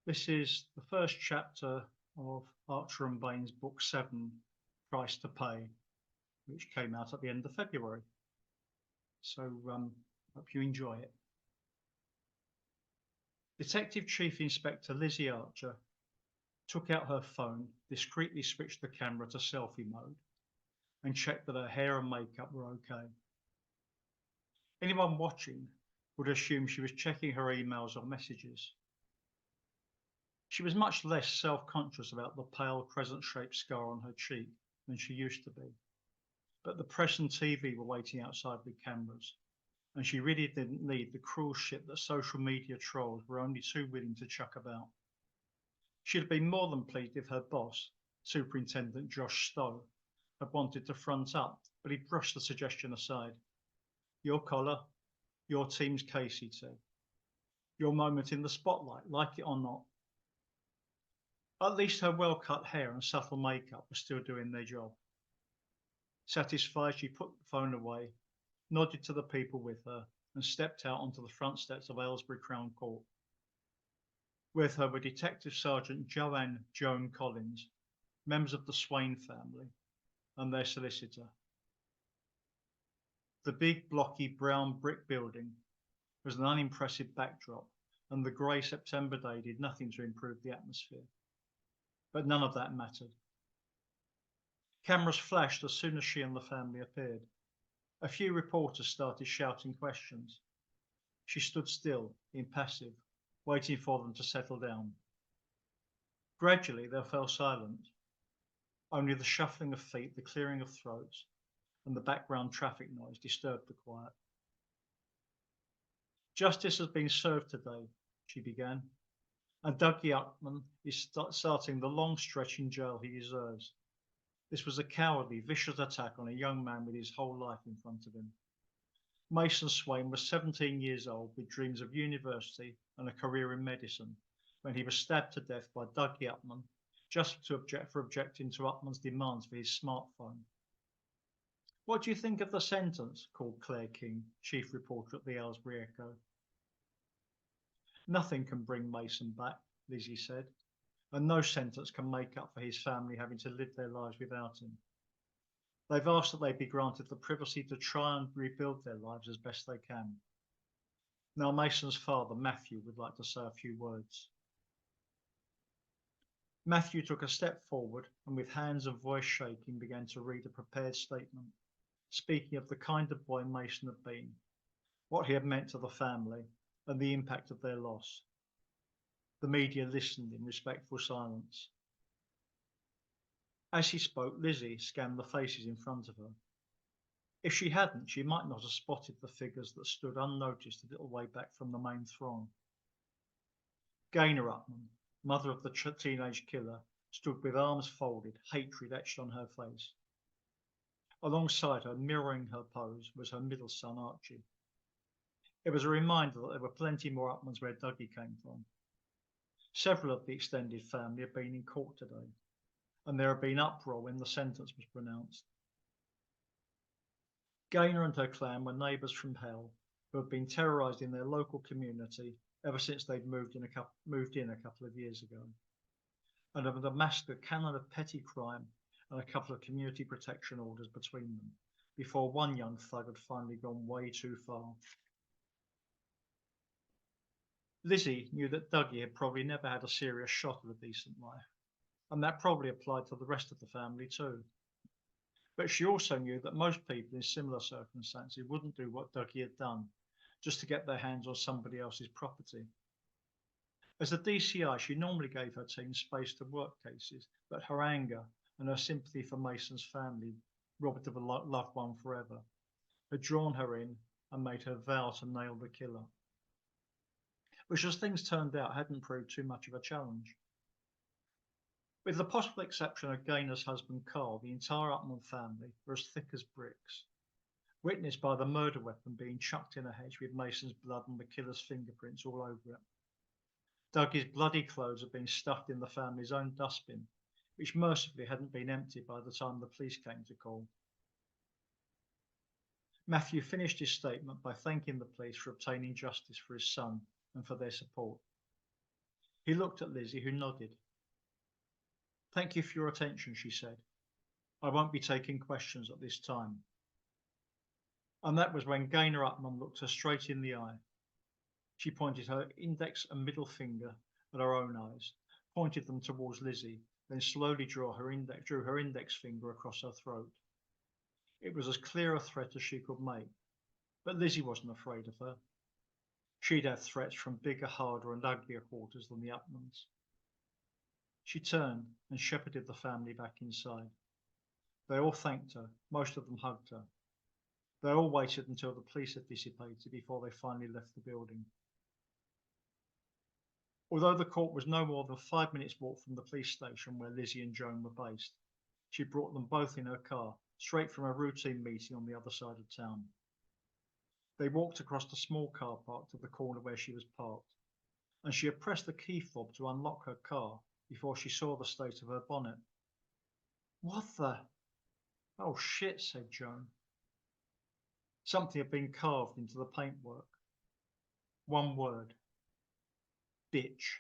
This is the first chapter of Archer and Bain's book 7, Price to Pay, which came out at the end of February. So hope you enjoy it. Detective Chief Inspector Lizzie Archer took out her phone, discreetly switched the camera to selfie mode, and checked that her hair and makeup were okay. Anyone watching would assume she was checking her emails or messages. She was much less self-conscious about the pale crescent-shaped scar on her cheek than she used to be. But the press and TV were waiting outside with cameras, and she really didn't need the cruel shit that social media trolls were only too willing to chuck about. She'd have been more than pleased if her boss, Superintendent Josh Stowe, had wanted to front up, but he brushed the suggestion aside. Your collar, your team's case, he'd said. Your moment in the spotlight, like it or not. At least her well-cut hair and subtle makeup were still doing their job. Satisfied, she put the phone away, nodded to the people with her, and stepped out onto the front steps of Aylesbury Crown Court. With her were Detective Sergeant Joan Collins, members of the Swain family, and their solicitor. The big, blocky, brown brick building was an unimpressive backdrop, and the grey September day did nothing to improve the atmosphere. But none of that mattered. Cameras flashed as soon as she and the family appeared. A few reporters started shouting questions. She stood still, impassive, waiting for them to settle down. Gradually, there fell silence. Only the shuffling of feet, the clearing of throats, and the background traffic noise disturbed the quiet. Justice has been served today, she began, and Dougie Upman is starting the long stretch in jail he deserves. This was a cowardly, vicious attack on a young man with his whole life in front of him. Mason Swain was 17 years old with dreams of university and a career in medicine when he was stabbed to death by Dougie Upman for objecting to Upman's demands for his smartphone. What do you think of the sentence? Called Claire King, chief reporter at the Aylesbury Echo. Nothing can bring Mason back, Lizzie said, and no sentence can make up for his family having to live their lives without him. They've asked that they be granted the privacy to try and rebuild their lives as best they can. Now Mason's father, Matthew, would like to say a few words. Matthew took a step forward and with hands and voice shaking began to read a prepared statement, speaking of the kind of boy Mason had been, what he had meant to the family, and the impact of their loss. The media listened in respectful silence. As he spoke, Lizzie scanned the faces in front of her. If she hadn't, she might not have spotted the figures that stood unnoticed a little way back from the main throng. Gaynor Upman, mother of the teenage killer, stood with arms folded, hatred etched on her face. Alongside her, mirroring her pose, was her middle son, Archie. It was a reminder that there were plenty more Upmans where Dougie came from. Several of the extended family had been in court today, and there had been uproar when the sentence was pronounced. Gaynor and her clan were neighbours from hell who had been terrorised in their local community ever since they'd moved in a couple of years ago, and had amassed a canon of petty crime and a couple of community protection orders between them, before one young thug had finally gone way too far. Lizzie knew that Dougie had probably never had a serious shot at a decent life, and that probably applied to the rest of the family too. But she also knew that most people in similar circumstances wouldn't do what Dougie had done, just to get their hands on somebody else's property. As a DCI, she normally gave her team space to work cases, but her anger and her sympathy for Mason's family, robbed of a loved one forever, had drawn her in and made her vow to nail the killer, which, as things turned out, hadn't proved too much of a challenge. With the possible exception of Gaynor's husband Carl, the entire Upman family were as thick as bricks, witnessed by the murder weapon being chucked in a hedge with Mason's blood and the killer's fingerprints all over it. Dougie's bloody clothes had been stuffed in the family's own dustbin, which mercifully hadn't been emptied by the time the police came to call. Matthew finished his statement by thanking the police for obtaining justice for his son and for their support. He looked at Lizzie, who nodded. Thank you for your attention, she said. I won't be taking questions at this time. And that was when Gaynor Upman looked her straight in the eye. She pointed her index and middle finger at her own eyes, pointed them towards Lizzie, then slowly drew her index finger across her throat. It was as clear a threat as she could make, but Lizzie wasn't afraid of her. She'd had threats from bigger, harder and uglier quarters than the Upmans. She turned and shepherded the family back inside. They all thanked her, most of them hugged her. They all waited until the police had dissipated before they finally left the building. Although the court was no more than 5 minutes' walk from the police station where Lizzie and Joan were based, she brought them both in her car, straight from a routine meeting on the other side of town. They walked across the small car park to the corner where she was parked, and she had pressed the key fob to unlock her car before she saw the state of her bonnet. What the? Oh shit, said Joan. Something had been carved into the paintwork. One word. Bitch.